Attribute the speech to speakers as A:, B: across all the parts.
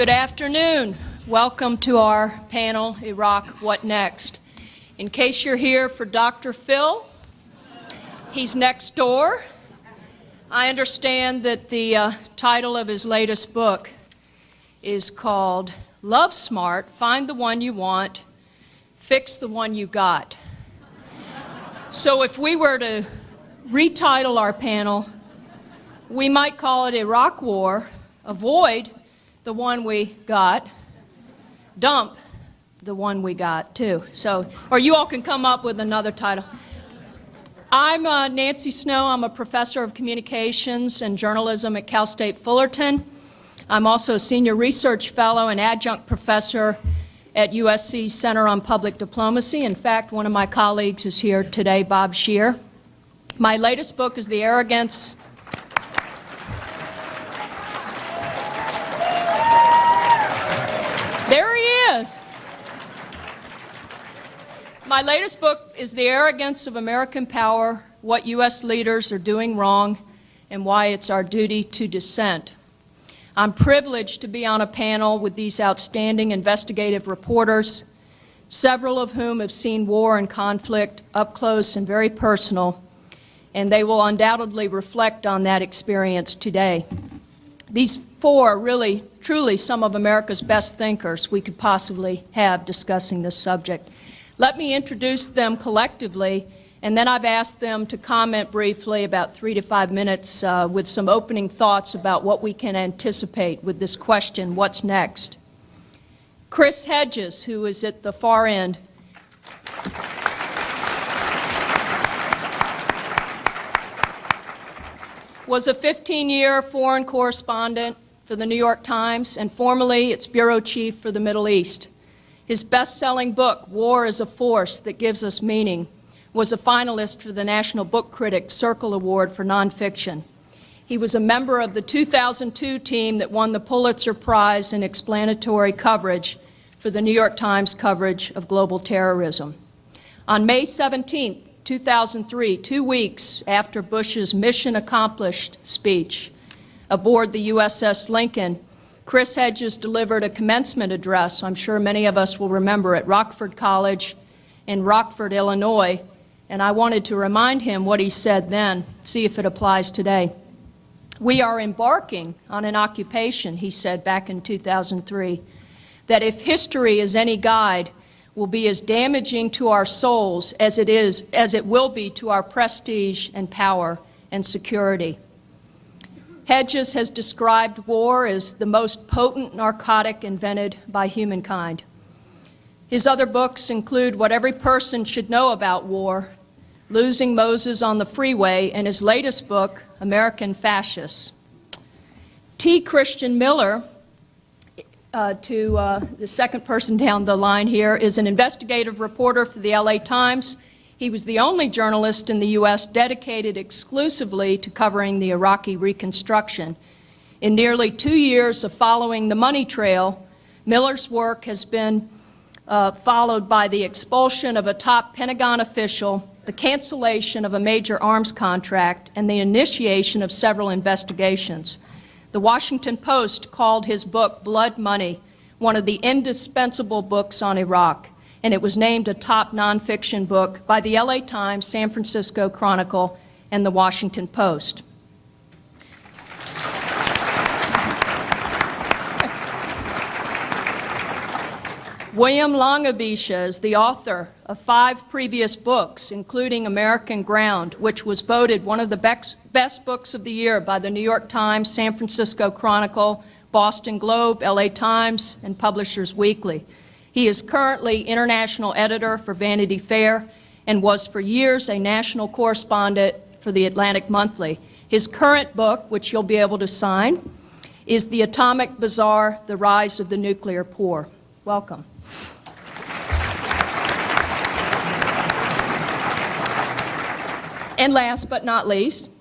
A: Good afternoon. Welcome to our panel, Iraq, What Next? In case you're here for Dr. Phil, he's next door. I understand that the title of his latest book is called Love Smart, Find the One You Want, Fix the One You Got. So if we were to retitle our panel, we might call it Iraq War, Avoid the One We Got, Dump the One We Got, too. So, or you all can come up with another title. I'm Nancy Snow. I'm a professor of communications and journalism at Cal State Fullerton. I'm also a senior research fellow and adjunct professor at USC Center on Public Diplomacy. In fact, one of my colleagues is here today, Bob Scheer. My latest book is The Arrogance. There he is. My latest book is The Arrogance of American Power, What U.S. Leaders Are Doing Wrong, and Why It's Our Duty to Dissent. I'm privileged to be on a panel with these outstanding investigative reporters, several of whom have seen war and conflict up close and very personal, and they will undoubtedly reflect on that experience today. These four are really, truly some of America's best thinkers we could possibly have discussing this subject. Let me introduce them collectively, and then I've asked them to comment briefly, about 3 to 5 minutes, with some opening thoughts about what we can anticipate with this question, what's next? Chris Hedges, who is at the far end. Was a 15-year foreign correspondent for the New York Times and formerly its bureau chief for the Middle East. His best-selling book, War is a Force That Gives Us Meaning, was a finalist for the National Book Critics Circle Award for Nonfiction. He was a member of the 2002 team that won the Pulitzer Prize in explanatory coverage for the New York Times coverage of global terrorism. On May 17, 2003, 2 weeks after Bush's mission accomplished speech aboard the USS Lincoln, Chris Hedges delivered a commencement address, I'm sure many of us will remember, at Rockford College in Rockford, Illinois, and I wanted to remind him what he said then, see if it applies today. We are embarking on an occupation, he said back in 2003, that if history is any guide, will be as damaging to our souls as it will be to our prestige and power and security. Hedges has described war as the most potent narcotic invented by humankind. His other books include What Every Person Should Know About War, Losing Moses on the Freeway, and his latest book, American Fascists. T. Christian Miller, the second person down the line here, is an investigative reporter for the LA Times. He was the only journalist in the U.S. dedicated exclusively to covering the Iraqi reconstruction. In nearly 2 years of following the money trail, Miller's work has been followed by the expulsion of a top Pentagon official, the cancellation of a major arms contract, and the initiation of several investigations. The Washington Post called his book, Blood Money, one of the indispensable books on Iraq, and it was named a top nonfiction book by the LA Times, San Francisco Chronicle, and the Washington Post. William Langewiesche is the author of 5 previous books, including American Ground, which was voted one of the best books of the year by the New York Times, San Francisco Chronicle, Boston Globe, LA Times, and Publishers Weekly. He is currently international editor for Vanity Fair and was for years a national correspondent for the Atlantic Monthly. His current book, which you'll be able to sign, is The Atomic Bazaar, The Rise of the Nuclear Poor. Welcome. And last but not least,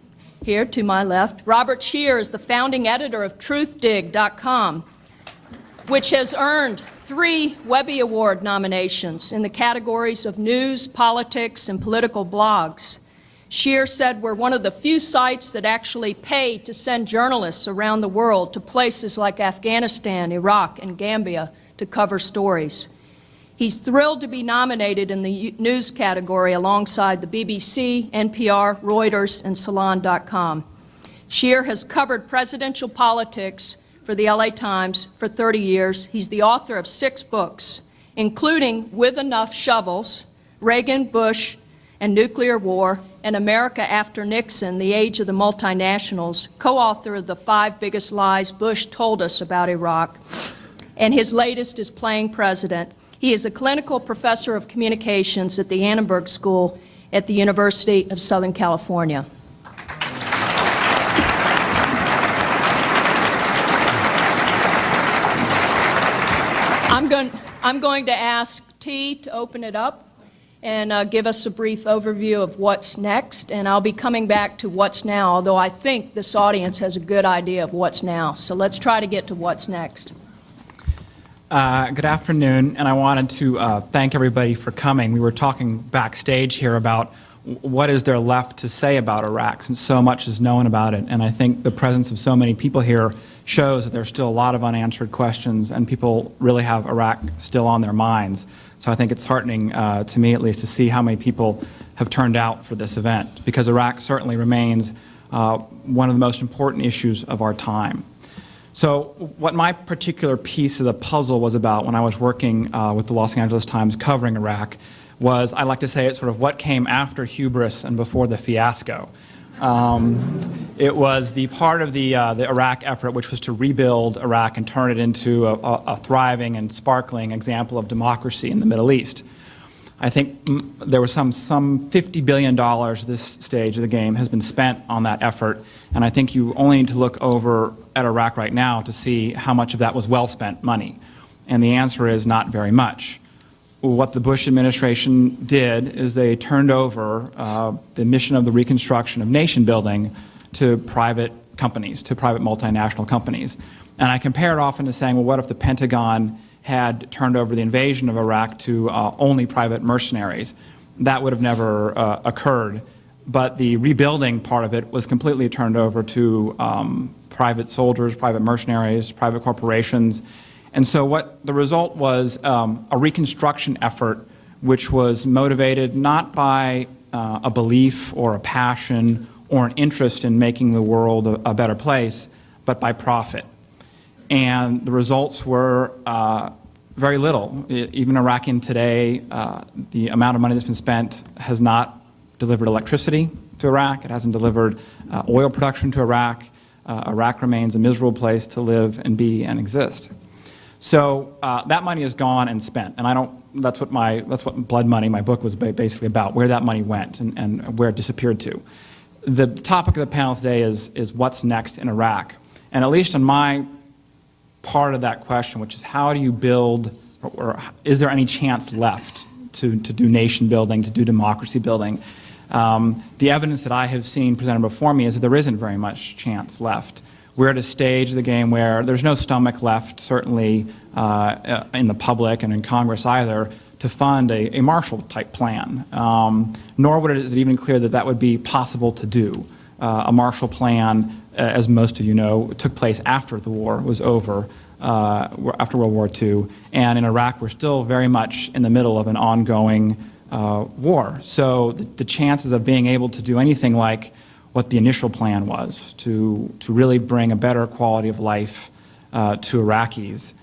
A: here to my left, Robert Scheer is the founding editor of TruthDig.com, which has earned 3 Webby Award nominations in the categories of news, politics, and political blogs. Scheer said we're one of the few sites that actually pay to send journalists around the world to places like Afghanistan, Iraq, and Gambia to cover stories. He's thrilled to be nominated in the news category alongside the BBC, NPR, Reuters, and Salon.com. Scheer has covered presidential politics for the LA Times for 30 years. He's the author of 6 books, including With Enough Shovels, Reagan, Bush, and Nuclear War, and America After Nixon, The Age of the Multinationals, co-author of The 5 Biggest Lies Bush Told Us About Iraq, and his latest is Playing President. He is a clinical professor of communications at the Annenberg School at the University of Southern California. I'm going to ask T to open it up and give us a brief overview of what's next, and I'll be coming back to what's now, although I think this audience has a good idea of what's now. So let's try to get to what's next.
B: Good afternoon, and I wanted to thank everybody for coming. We were talking backstage here about what is there left to say about Iraq, since so much is known about it, and I think the presence of so many people here shows that there's still a lot of unanswered questions, and people really have Iraq still on their minds. So I think it's heartening, to me at least, to see how many people have turned out for this event, because Iraq certainly remains one of the most important issues of our time. So what my particular piece of the puzzle was about when I was working with the Los Angeles Times covering Iraq was, I like to say, it's sort of what came after hubris and before the fiasco. It was the part of the Iraq effort which was to rebuild Iraq and turn it into a thriving and sparkling example of democracy in the Middle East. I think there was some $50 billion at this stage of the game has been spent on that effort, and I think you only need to look over at Iraq right now to see how much of that was well-spent money. And the answer is not very much. What the Bush administration did is they turned over the mission of the reconstruction of nation building to private companies, to private multinational companies. And I compare it often to saying, well, what if the Pentagon had turned over the invasion of Iraq to only private mercenaries? That would have never occurred. But the rebuilding part of it was completely turned over to private soldiers, private mercenaries, private corporations. And so what the result was a reconstruction effort which was motivated not by a belief or a passion or an interest in making the world a better place, but by profit. And the results were very little. Even Iraq today, the amount of money that's been spent has not delivered electricity to Iraq. It hasn't delivered oil production to Iraq. Iraq remains a miserable place to live and be and exist. So that money is gone and spent, and I don't. That's what Blood Money, my book, was basically about, where that money went and where it disappeared to. The topic of the panel today is what's next in Iraq, and at least on my part of that question, which is how do you build, or is there any chance left to do nation building, to do democracy building? The evidence that I have seen presented before me is that there isn't very much chance left. We're at a stage of the game where there's no stomach left, certainly in the public and in Congress either, to fund a Marshall-type plan. Nor would it is it even clear that that would be possible to do. A Marshall Plan, as most of you know, took place after the war was over, after World War II. And in Iraq, we're still very much in the middle of an ongoing war. So the chances of being able to do anything like what the initial plan was, to really bring a better quality of life to Iraqis,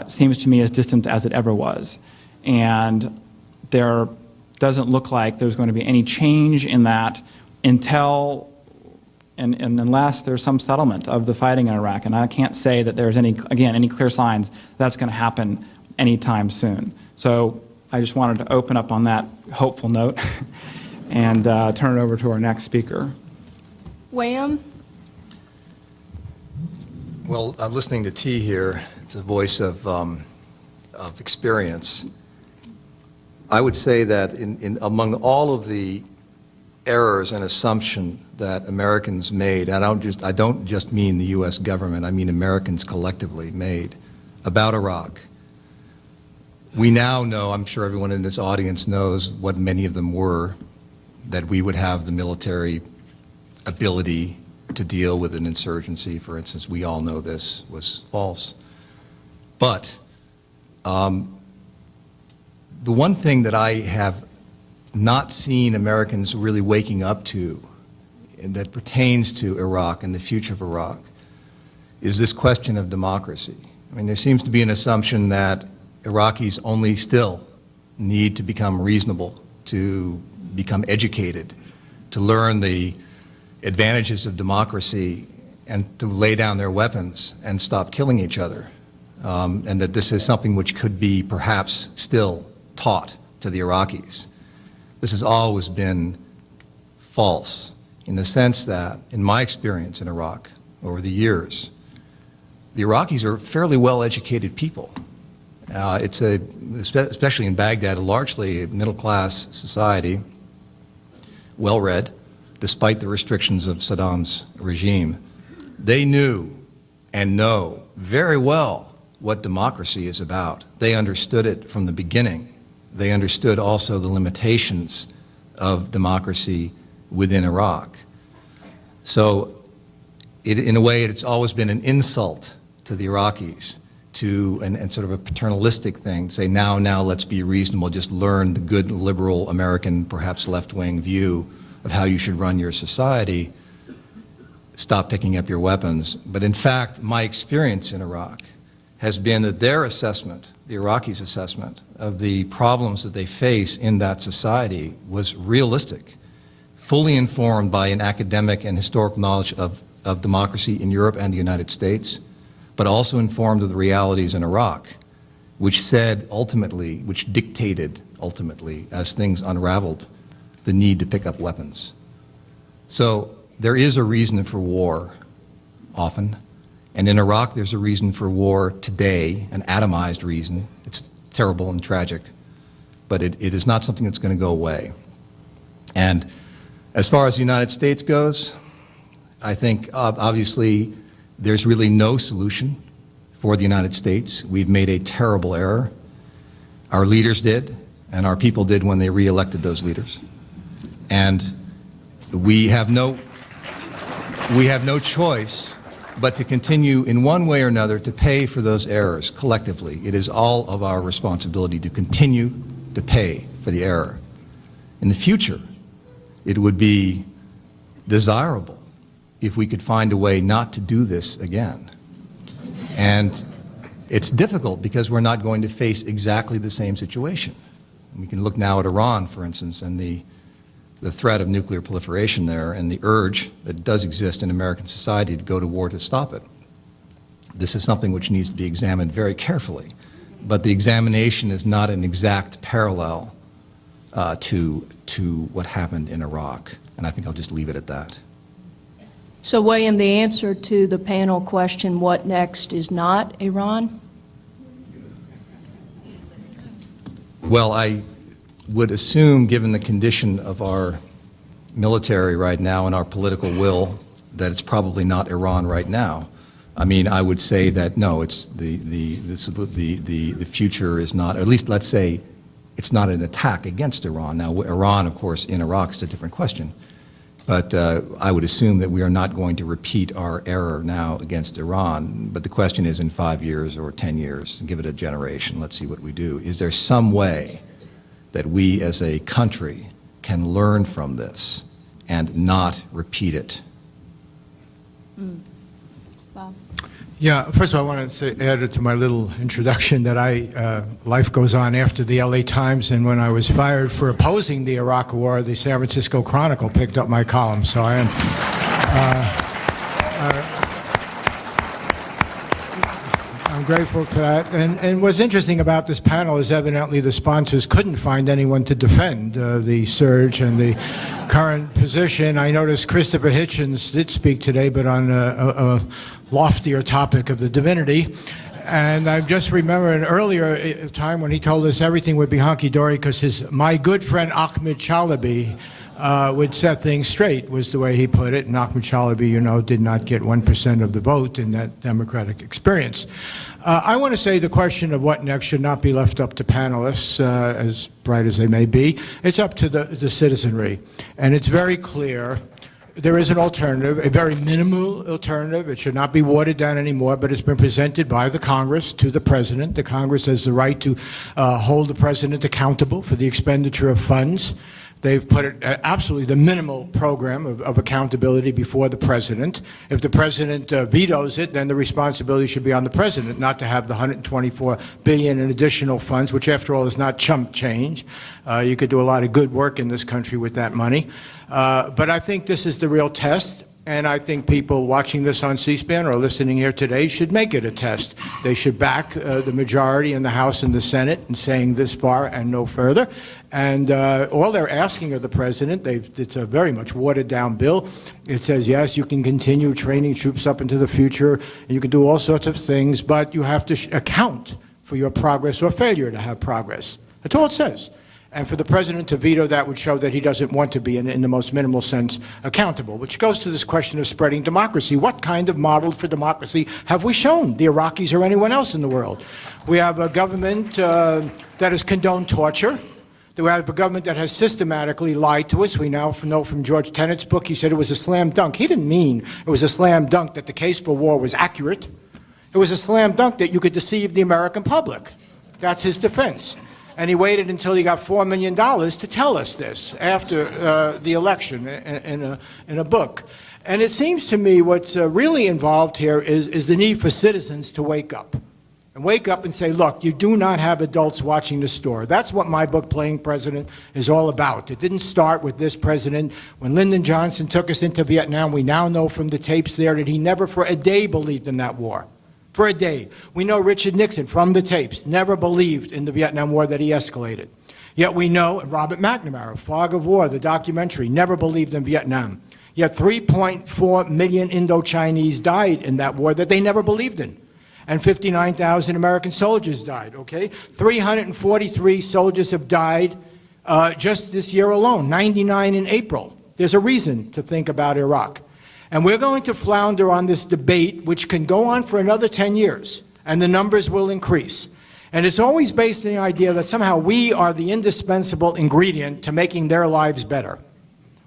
B: seems to me as distant as it ever was. And there doesn't look like there's going to be any change in that until and unless there's some settlement of the fighting in Iraq. And I can't say that there's any clear signs that's going to happen anytime soon. So I just wanted to open up on that hopeful note and turn it over to our next speaker.
A: William?
C: Well, listening to T here, it's a voice of experience. I would say that among all of the errors and assumption that Americans made, and I don't just mean the U.S. government, I mean Americans collectively made about Iraq. We now know, I'm sure everyone in this audience knows what many of them were. that we would have the military ability to deal with an insurgency, for instance. We all know this was false. But the one thing that I have not seen Americans really waking up to, and that pertains to Iraq and the future of Iraq, is this question of democracy. I mean, there seems to be an assumption that Iraqis only still need to become reasonable, to become educated, to learn the advantages of democracy, and to lay down their weapons and stop killing each other. And that this is something which could be perhaps still taught to the Iraqis. This has always been false, in the sense that, in my experience in Iraq over the years, the Iraqis are fairly well-educated people. It's especially in Baghdad, largely a middle-class society, well-read, despite the restrictions of Saddam's regime. They knew and know very well what democracy is about. They understood it from the beginning. They understood also the limitations of democracy within Iraq. So, in a way, it's always been an insult to the Iraqis, and sort of a paternalistic thing, to say, now let's be reasonable, just learn the good liberal American, perhaps left-wing view of how you should run your society, stop picking up your weapons. But in fact, my experience in Iraq has been that their assessment, the Iraqis' assessment of the problems that they face in that society was realistic, fully informed by an academic and historical knowledge of democracy in Europe and the United States, but also informed of the realities in Iraq, which dictated ultimately, as things unraveled, the need to pick up weapons. So there is a reason for war, often, and in Iraq there's a reason for war today, an atomized reason. It's terrible and tragic, but it is not something that's going to go away. And as far as the United States goes, I think obviously there's really no solution for the United States. We've made a terrible error. Our leaders did, and our people did when they re-elected those leaders. And we have no choice but to continue in one way or another to pay for those errors collectively. It is all of our responsibility to continue to pay for the error. In the future, it would be desirable if we could find a way not to do this again. And it's difficult because we're not going to face exactly the same situation. We can look now at Iran, for instance, and the threat of nuclear proliferation there and the urge that does exist in American society to go to war to stop it. This is something which needs to be examined very carefully, but the examination is not an exact parallel to what happened in Iraq, and I think I'll just leave it at that.
A: So, William, the answer to the panel question, what next, is not Iran?
C: Well, I would assume, given the condition of our military right now and our political will, that it's probably not Iran right now. I mean, I would say that no, it's the future is not, or at least let's say it's not an attack against Iran. Now, Iran, of course, in Iraq is a different question. But I would assume that we are not going to repeat our error now against Iran. But the question is, in 5 years or 10 years, give it a generation, let's see what we do. Is there some way that we as a country can learn from this and not repeat it?
A: Bob?
D: Yeah, first of all, I want to say, add to my little introduction that life goes on after the LA Times, and when I was fired for opposing the Iraq War, the San Francisco Chronicle picked up my column, so I am I'm grateful for that. And what's interesting about this panel is evidently the sponsors couldn't find anyone to defend the surge and the current position. I noticed Christopher Hitchens did speak today, but on a loftier topic of the divinity. And I just remember an earlier time when he told us everything would be hunky-dory because my good friend Ahmed Chalabi would set things straight, was the way he put it. And Ahmed Chalabi, you know, did not get 1% of the vote in that democratic experience. I want to say the question of what next should not be left up to panelists, as bright as they may be. It's up to the citizenry. And it's very clear there is an alternative, a very minimal alternative. It should not be watered down anymore, but it's been presented by the Congress to the President. The Congress has the right to hold the President accountable for the expenditure of funds. They've put it absolutely the minimal program of accountability before the President. If the President vetoes it, then the responsibility should be on the President, not to have the $124 billion in additional funds, which after all is not chump change. You could do a lot of good work in this country with that money. But I think this is the real test. And I think people watching this on C-SPAN or listening here today should make it a test. They should back the majority in the House and the Senate in saying this far and no further. And all they're asking of the President, it's a very much watered-down bill. It says, yes, you can continue training troops up into the future, and you can do all sorts of things, but you have to account for your progress or failure to have progress. That's all it says. And for the President to veto that would show that he doesn't want to be, in the most minimal sense, accountable, which goes to this question of spreading democracy. What kind of model for democracy have we shown the Iraqis or anyone else in the world? We have a government that has condoned torture. We have a government that has systematically lied to us. We now know from George Tenet's book, he said it was a slam dunk. He didn't mean it was a slam dunk that the case for war was accurate. It was a slam dunk that you could deceive the American public. That's his defense. And he waited until he got $4 million to tell us this after the election in a book. And it seems to me what's really involved here is the need for citizens to wake up. And wake up and say, look, you do not have adults watching the store. That's what my book, Playing President, is all about. It didn't start with this president. When Lyndon Johnson took us into Vietnam, we now know from the tapes there that he never for a day believed in that war. For a day. We know Richard Nixon, from the tapes, never believed in the Vietnam War that he escalated. Yet we know Robert McNamara, Fog of War, the documentary, never believed in Vietnam. Yet 3.4 million Indo-Chinese died in that war that they never believed in. And 59,000 American soldiers died, okay? 343 soldiers have died just this year alone, 99 in April. There's a reason to think about Iraq. And we're going to flounder on this debate, which can go on for another 10 years, and the numbers will increase. And it's always based on the idea that somehow we are the indispensable ingredient to making their lives better.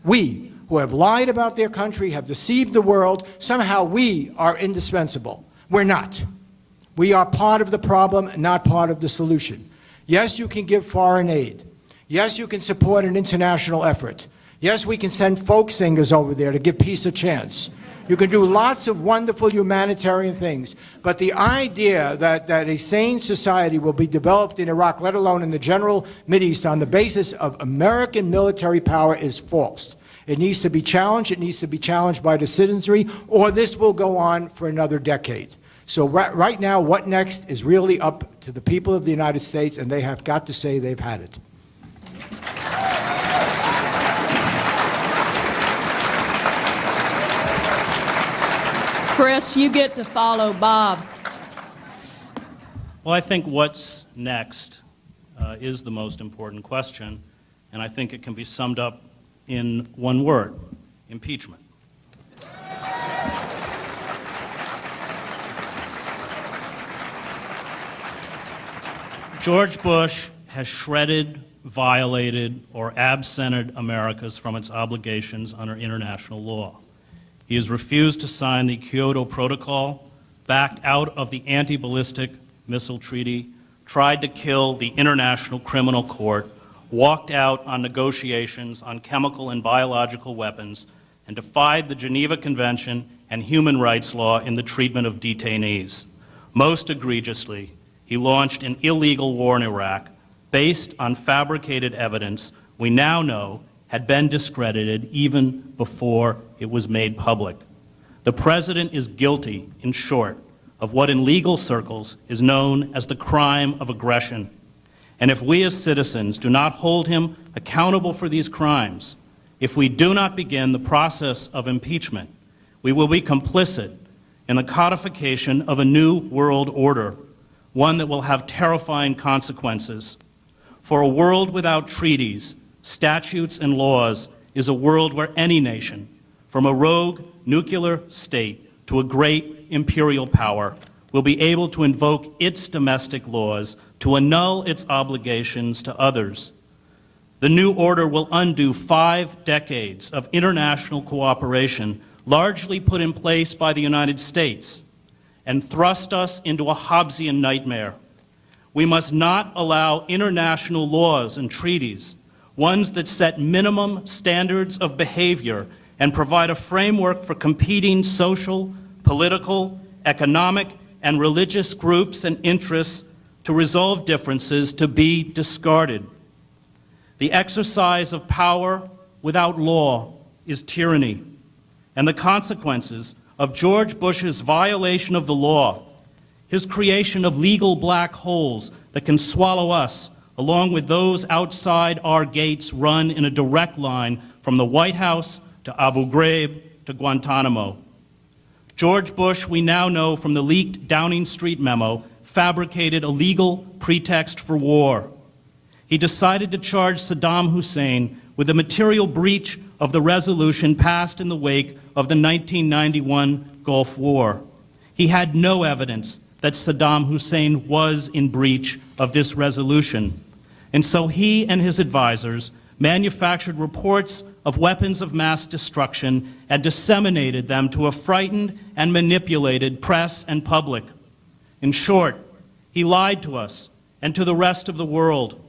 D: We, who have lied about their country, have deceived the world, somehow we are indispensable. We're not. We are part of the problem, not part of the solution. Yes, you can give foreign aid. Yes, you can support an international effort. Yes, we can send folk singers over there to give peace a chance. You can do lots of wonderful humanitarian things. But the idea that a sane society will be developed in Iraq, let alone in the general Mideast, on the basis of American military power is false. It needs to be challenged. It needs to be challenged by the citizenry, or this will go on for another decade. So right now, what next is really up to the people of the United States, and they have got to say they've had it.
A: Chris, you get to follow Bob.
E: Well, I think what's next is the most important question, and I think it can be summed up in one word: impeachment. George Bush has shredded, violated, or absented Americas from its obligations under international law. He has refused to sign the Kyoto Protocol, backed out of the Anti-Ballistic Missile Treaty, tried to kill the International Criminal Court, walked out on negotiations on chemical and biological weapons, and defied the Geneva Convention and human rights law in the treatment of detainees. Most egregiously, he launched an illegal war in Iraq based on fabricated evidence we now know had been discredited even before it was made public. The president is guilty, in short, of what in legal circles is known as the crime of aggression. And if we as citizens do not hold him accountable for these crimes, if we do not begin the process of impeachment, we will be complicit in the codification of a new world order, one that will have terrifying consequences. For a world without treaties, statutes, and laws is a world where any nation, from a rogue nuclear state to a great imperial power, will be able to invoke its domestic laws to annul its obligations to others. The new order will undo 5 decades of international cooperation, largely put in place by the United States, and thrust us into a Hobbesian nightmare. We must not allow international laws and treaties, ones that set minimum standards of behavior and provide a framework for competing social, political, economic, and religious groups and interests to resolve differences, to be discarded. The exercise of power without law is tyranny, and the consequences of George Bush's violation of the law, his creation of legal black holes that can swallow us, along with those outside our gates, run in a direct line from the White House to Abu Ghraib to Guantanamo. George Bush, we now know from the leaked Downing Street memo, fabricated a legal pretext for war. He decided to charge Saddam Hussein with the material breach of the resolution passed in the wake of the 1991 Gulf War. He had no evidence that Saddam Hussein was in breach of this resolution. And so he and his advisors manufactured reports of weapons of mass destruction and disseminated them to a frightened and manipulated press and public. In short, he lied to us and to the rest of the world.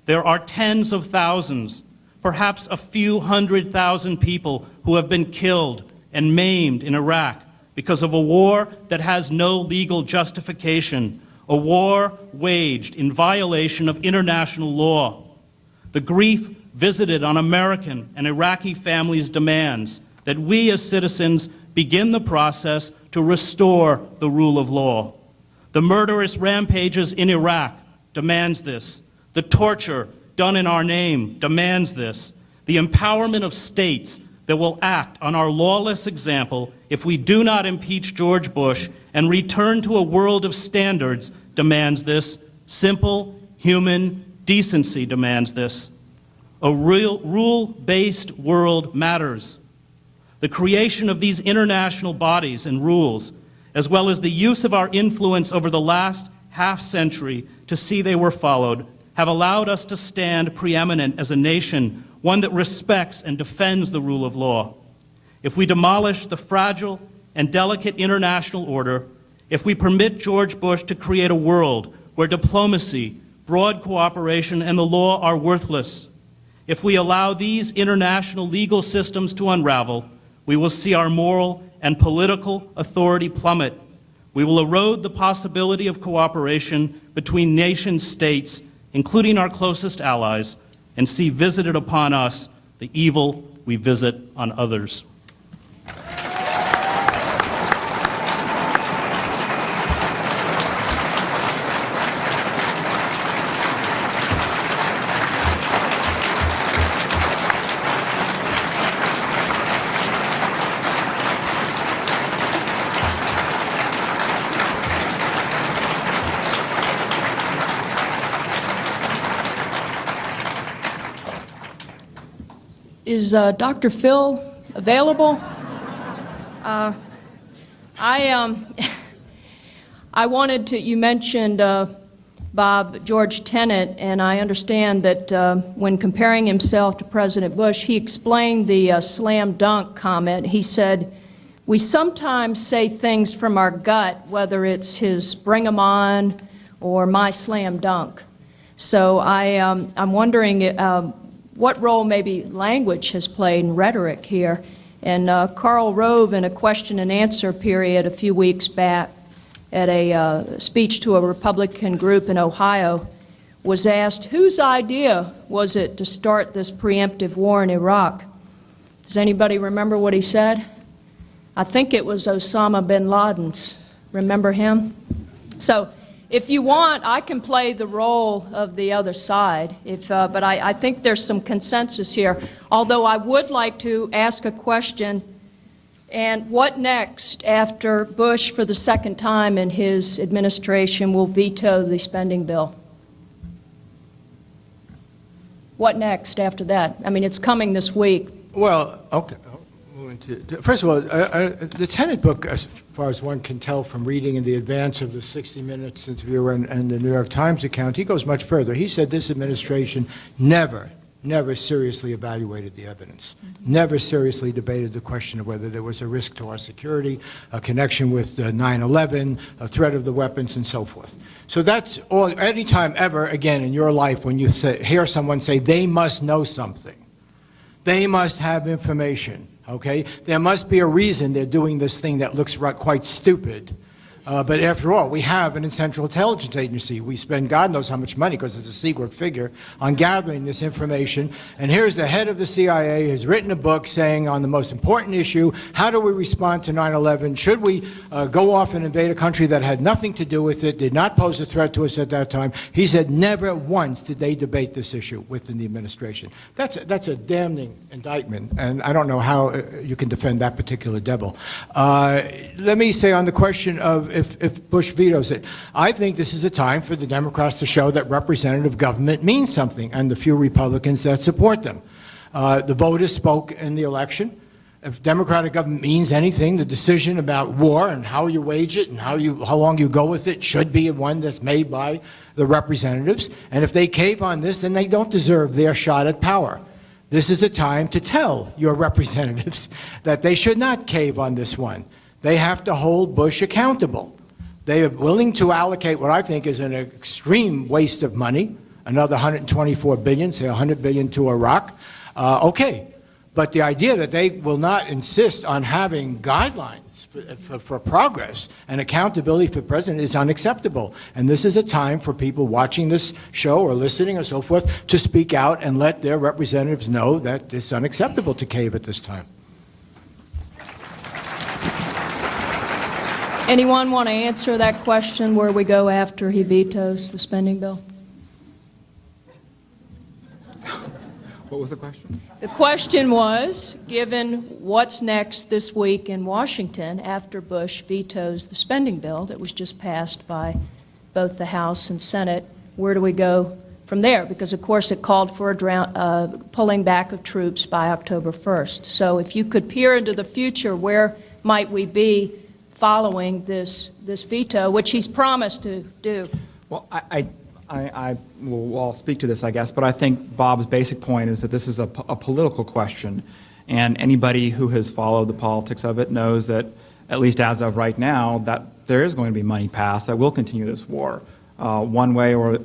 E: There are tens of thousands, perhaps a few 100,000 people who have been killed and maimed in Iraq because of a war that has no legal justification, a war waged in violation of international law. The grief visited on American and Iraqi families demands that we as citizens begin the process to restore the rule of law. The murderous rampages in Iraq demands this. The torture done in our name demands this. The empowerment of states that will act on our lawless example if we do not impeach George Bush and return to a world of standards demands this. Simple human decency demands this. A rule-based world matters. The creation of these international bodies and rules, as well as the use of our influence over the last half-century to see they were followed, have allowed us to stand preeminent as a nation, one that respects and defends the rule of law. If we demolish the fragile and delicate international order, if we permit George Bush to create a world where diplomacy, broad cooperation, and the law are worthless, if we allow these international legal systems to unravel, we will see our moral and political authority plummet. We will erode the possibility of cooperation between nation states, including our closest allies, and see visited upon us the evil we visit on others.
A: Is Dr. Phil available? I wanted to, you mentioned, Bob, George Tenet, and I understand that when comparing himself to President Bush, he explained the slam dunk comment. He said, we sometimes say things from our gut, whether it's his bring 'em on or my slam dunk. So I'm wondering what role maybe language has played in rhetoric here. And Karl Rove, in a question and answer period a few weeks back at a speech to a Republican group in Ohio, was asked, whose idea was it to start this preemptive war in Iraq? Does anybody remember what he said? I think it was Osama bin Laden's. Remember him? So if you want, I can play the role of the other side, but I think there's some consensus here. Although I would like to ask a question, and what next after Bush, for the second time in his administration, will veto the spending bill? What next after that? I mean, it's coming this week.
D: Well, okay. First of all, the Tenet book, as far as one can tell from reading in the advance of the 60 Minutes interview and the New York Times account, he goes much further. He said this administration never seriously evaluated the evidence, never seriously debated the question of whether there was a risk to our security, a connection with 9/11, a threat of the weapons, and so forth. So that's all. Any time ever again in your life when you hear someone say they must know something, they must have information, okay? There must be a reason they're doing this thing that looks quite stupid. But after all, we have an Central Intelligence Agency. We spend God knows how much money, because it's a secret figure, on gathering this information. And here's the head of the CIA who's written a book saying on the most important issue, how do we respond to 9/11? Should we go off and invade a country that had nothing to do with it, did not pose a threat to us at that time? He said never once did they debate this issue within the administration. That's a damning indictment, and I don't know how you can defend that particular devil. Let me say on the question of if Bush vetoes it, I think this is a time for the Democrats to show that representative government means something, and the few Republicans that support them. The voters spoke in the election. If democratic government means anything, the decision about war and how you wage it and how long you go with it should be one that's made by the representatives. And if they cave on this, then they don't deserve their shot at power. This is a time to tell your representatives that they should not cave on this one. They have to hold Bush accountable. They are willing to allocate what I think is an extreme waste of money, another $124 billion, say $100 billion to Iraq. Okay, but the idea that they will not insist on having guidelines for progress and accountability for the president is unacceptable. And this is a time for people watching this show or listening or so forth to speak out and let their representatives know that it's unacceptable to cave at this time.
A: Anyone want to answer that question, where we go after he vetoes the spending bill?
B: What was the question?
A: The question was, given what's next this week in Washington after Bush vetoes the spending bill that was just passed by both the House and Senate, where do we go from there? Because, of course, it called for a pulling back of troops by October 1st. So if you could peer into the future, where might we be following this veto, which he's promised to do?
B: Well, I will all speak to this, I guess, but I think Bob's basic point is that this is a political question, and anybody who has followed the politics of it knows that, at least as of right now, that there is going to be money passed that will continue this war, one way or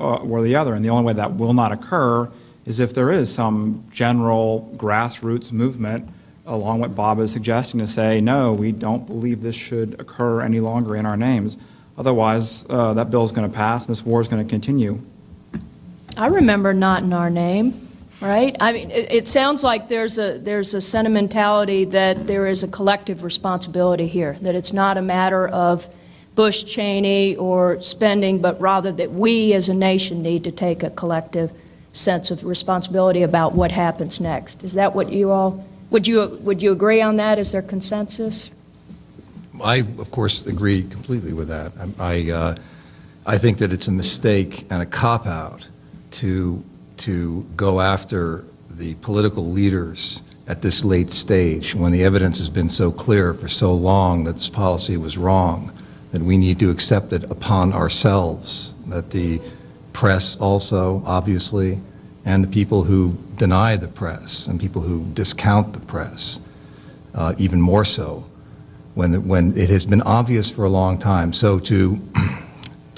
B: the other, and the only way that will not occur is if there is some general grassroots movement along what Bob is suggesting, to say, no, we don't believe this should occur any longer in our names. Otherwise, that bill is going to pass and this war is going to continue.
A: I remember not in our name, right? I mean, it sounds like there's a sentimentality that there is a collective responsibility here, that it's not a matter of Bush, Cheney, or spending, but rather that we as a nation need to take a collective sense of responsibility about what happens next. Is that what you all... Would you agree on that? Is there consensus?
C: I, of course, agree completely with that. I think that it's a mistake and a cop-out to go after the political leaders at this late stage when the evidence has been so clear for so long that this policy was wrong, that we need to accept it upon ourselves, that the press also, obviously, and the people who deny the press and people who discount the press, even more so, when it has been obvious for a long time. So to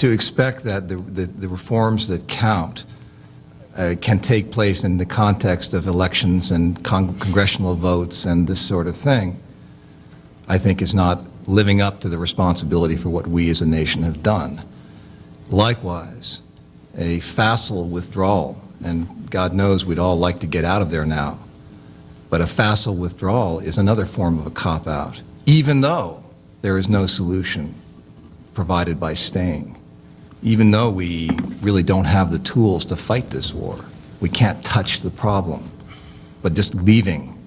C: expect that the reforms that count can take place in the context of elections and congressional votes and this sort of thing, I think is not living up to the responsibility for what we as a nation have done. Likewise, a facile withdrawal, and God knows we'd all like to get out of there now, but a facile withdrawal is another form of a cop-out, even though there is no solution provided by staying, even though we really don't have the tools to fight this war. We can't touch the problem, but just leaving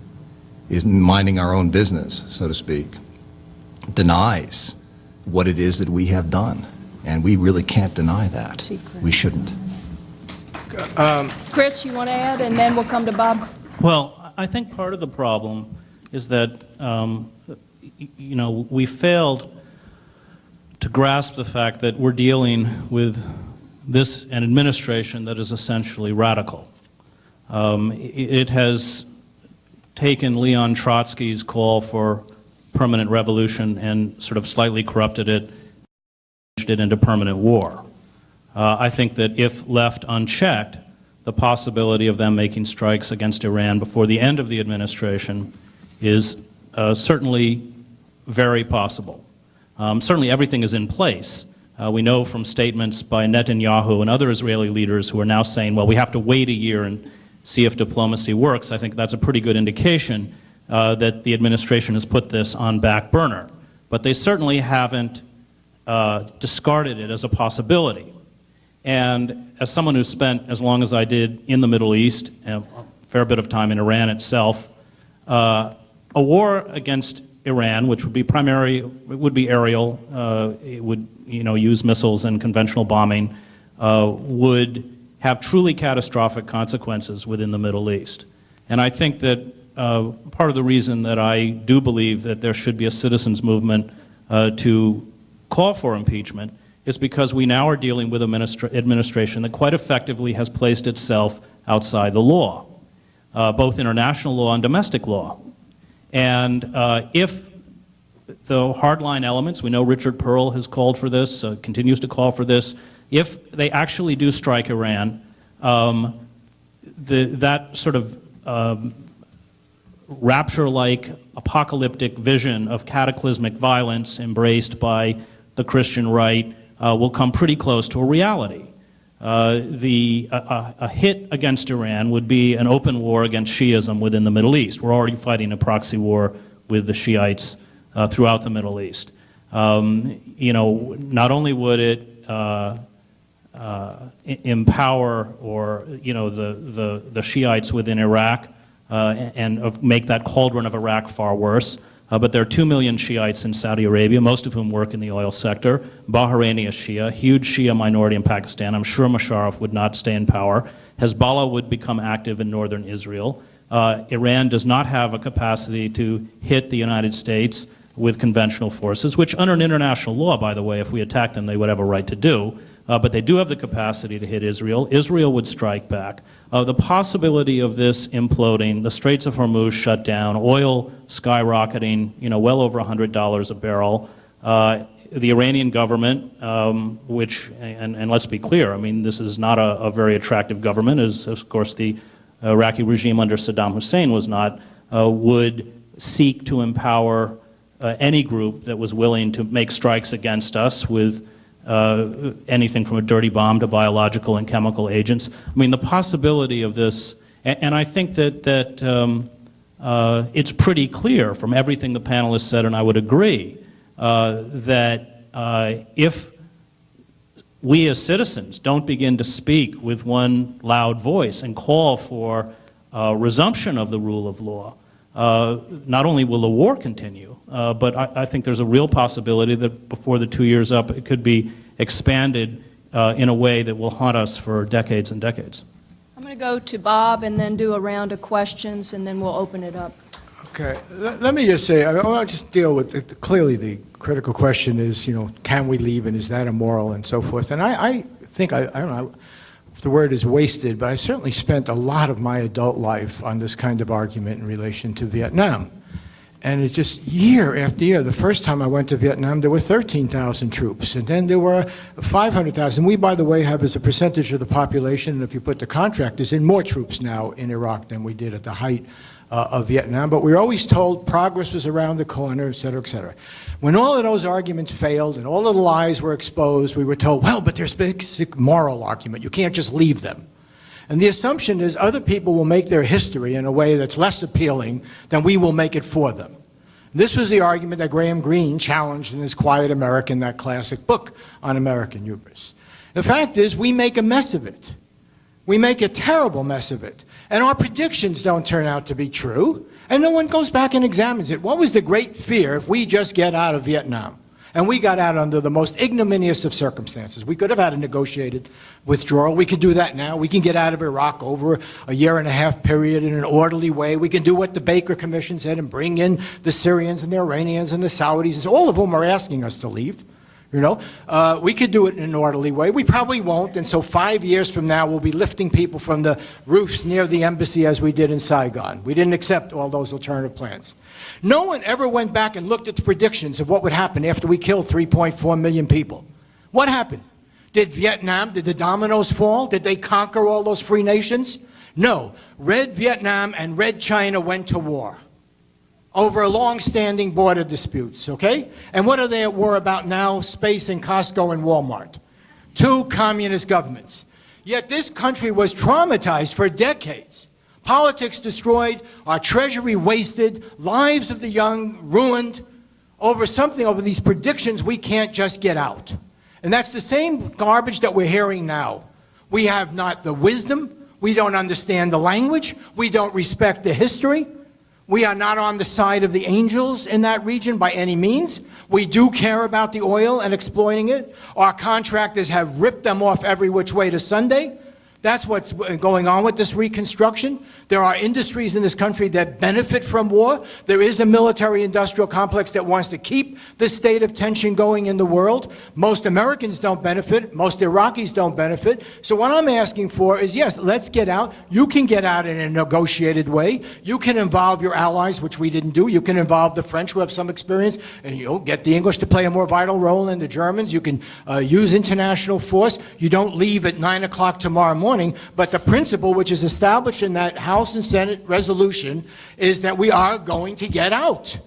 C: is minding our own business, so to speak, denies what it is that we have done, and we really can't deny that. We shouldn't.
A: Chris, you want to add, and then we'll come to Bob?
E: Well, I think part of the problem is that, we failed to grasp the fact that we're dealing with an administration that is essentially radical. It has taken Leon Trotsky's call for permanent revolution and sort of slightly corrupted it, changed it into permanent war. I think that if left unchecked, the possibility of them making strikes against Iran before the end of the administration is certainly very possible. Certainly everything is in place. We know from statements by Netanyahu and other Israeli leaders who are now saying, well, we have to wait a year and see if diplomacy works. I think that's a pretty good indication that the administration has put this on back burner. But they certainly haven't discarded it as a possibility. And as someone who spent as long as I did in the Middle East, a fair bit of time in Iran itself, a war against Iran, which would be aerial, it would use missiles and conventional bombing, would have truly catastrophic consequences within the Middle East. And I think that part of the reason that I do believe that there should be a citizens movement to call for impeachment is because we now are dealing with an administration that quite effectively has placed itself outside the law, both international law and domestic law. And if the hardline elements, we know Richard Pearl has called for this, continues to call for this, if they actually do strike Iran, that sort of rapture-like apocalyptic vision of cataclysmic violence embraced by the Christian right will come pretty close to a reality. A hit against Iran would be an open war against Shiism within the Middle East. We're already fighting a proxy war with the Shiites throughout the Middle East. Not only would it empower the Shiites within Iraq and make that cauldron of Iraq far worse, but there are 2 million Shiites in Saudi Arabia, most of whom work in the oil sector. Bahraini is Shia, huge Shia minority in Pakistan. I'm sure Musharraf would not stay in power. Hezbollah would become active in northern Israel. Iran does not have a capacity to hit the United States with conventional forces, which under international law, by the way, if we attack them, they would have a right to do. But they do have the capacity to hit Israel. Israel would strike back. The possibility of this imploding, the Straits of Hormuz shut down, oil skyrocketing, well over $100 a barrel. The Iranian government, and let's be clear, I mean, this is not a very attractive government, as of course the Iraqi regime under Saddam Hussein was not, would seek to empower any group that was willing to make strikes against us with anything from a dirty bomb to biological and chemical agents. I mean, the possibility of this, and I think that it's pretty clear from everything the panelists said, and I would agree, that if we as citizens don't begin to speak with one loud voice and call for resumption of the rule of law, not only will the war continue, but I think there's a real possibility that before the 2 years up, it could be expanded in a way that will haunt us for decades and decades.
A: I'm going to go to Bob and then do a round of questions, and then we'll open it up.
D: Okay, let me just say, I want to just deal with, clearly the critical question is, can we leave and is that immoral and so forth. And I think, I don't know if the word is wasted, but I certainly spent a lot of my adult life on this kind of argument in relation to Vietnam. And it just year after year, the first time I went to Vietnam, there were 13,000 troops, and then there were 500,000. We, by the way, have as a percentage of the population, and if you put the contractors in, more troops now in Iraq than we did at the height of Vietnam. But we were always told progress was around the corner, et cetera, et cetera. When all of those arguments failed and all of the lies were exposed, we were told, well, but there's a basic moral argument. You can't just leave them. And the assumption is other people will make their history in a way that's less appealing than we will make it for them. This was the argument that Graham Greene challenged in his Quiet American, that classic book on American hubris. The fact is, we make a mess of it. We make a terrible mess of it. And our predictions don't turn out to be true, and no one goes back and examines it. What was the great fear if we just get out of Vietnam? And we got out under the most ignominious of circumstances. We could have had a negotiated withdrawal. We could do that now. We can get out of Iraq over a year-and-a-half period in an orderly way. We can do what the Baker Commission said and bring in the Syrians and the Iranians and the Saudis, all of whom are asking us to leave. You know, we could do it in an orderly way. We probably won't, and so 5 years from now, we'll be lifting people from the roofs near the embassy as we did in Saigon. We didn't accept all those alternative plans. No one ever went back and looked at the predictions of what would happen after we killed 3.4 million people. What happened? Did the dominoes fall? Did they conquer all those free nations? No. Red Vietnam and Red China went to war over long-standing border disputes, okay? And what are they at war about now? Space and Costco and Walmart. Two communist governments. Yet this country was traumatized for decades. Politics destroyed, our treasury wasted, lives of the young ruined over these predictions we can't just get out. And that's the same garbage that we're hearing now. We have not the wisdom, we don't understand the language, we don't respect the history. We are not on the side of the angels in that region by any means. We do care about the oil and exploiting it. Our contractors have ripped them off every which way to Sunday. That's what's going on with this reconstruction. There are industries in this country that benefit from war. There is a military-industrial complex that wants to keep the state of tension going in the world. Most Americans don't benefit. Most Iraqis don't benefit. So what I'm asking for is, yes, let's get out. You can get out in a negotiated way. You can involve your allies, which we didn't do. You can involve the French, who have some experience, and you'll get the English to play a more vital role in the Germans. You can use international force. You don't leave at 9 o'clock tomorrow morning. But the principle which is established in that House and Senate resolution is that we are going to get out.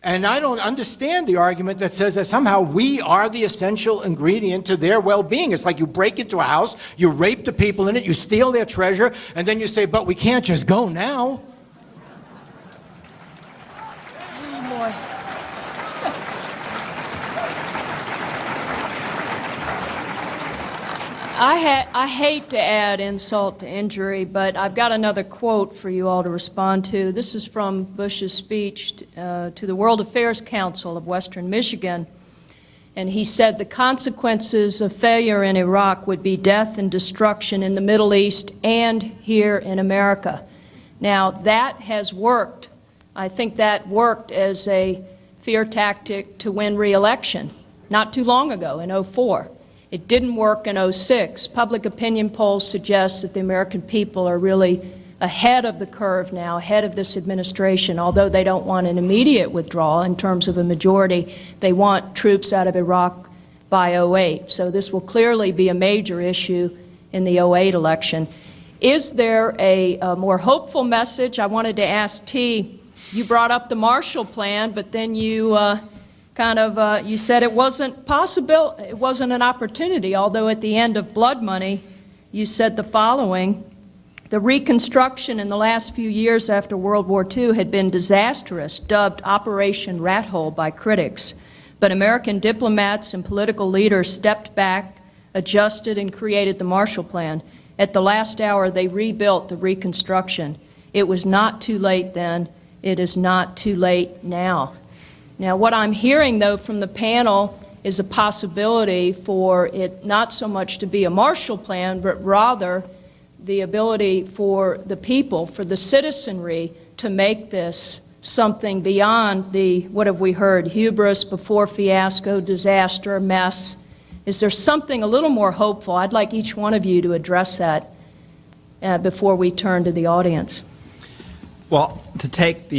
D: And I don't understand the argument that says that somehow we are the essential ingredient to their well-being. It's like you break into a house, you rape the people in it, you steal their treasure, and then you say, but we can't just go now.
A: Oh, boy. I hate to add insult to injury, but I've got another quote for you all to respond to. This is from Bush's speech to the World Affairs Council of Western Michigan. And he said the consequences of failure in Iraq would be death and destruction in the Middle East and here in America. Now, that has worked. I think that worked as a fear tactic to win re-election not too long ago in 2004. It didn't work in 2006. Public opinion polls suggest that the American people are really ahead of the curve now, ahead of this administration. Although they don't want an immediate withdrawal in terms of a majority, they want troops out of Iraq by 2008. So this will clearly be a major issue in the 2008 election. Is there a more hopeful message? I wanted to ask T. You brought up the Marshall Plan, but then you you said it wasn't possible, it wasn't an opportunity, although at the end of Blood Money, you said the following: the reconstruction in the last few years after World War II had been disastrous, dubbed Operation Rat Hole by critics. But American diplomats and political leaders stepped back, adjusted, and created the Marshall Plan. At the last hour, they rebuilt the reconstruction. It was not too late then. It is not too late now. Now, what I'm hearing, though, from the panel is a possibility for it not so much to be a Marshall Plan, but rather the ability for the people, for the citizenry, to make this something beyond the, what have we heard, hubris, before fiasco, disaster, mess. Is there something a little more hopeful? I'd like each one of you to address that before we turn to the audience.
B: Well, to take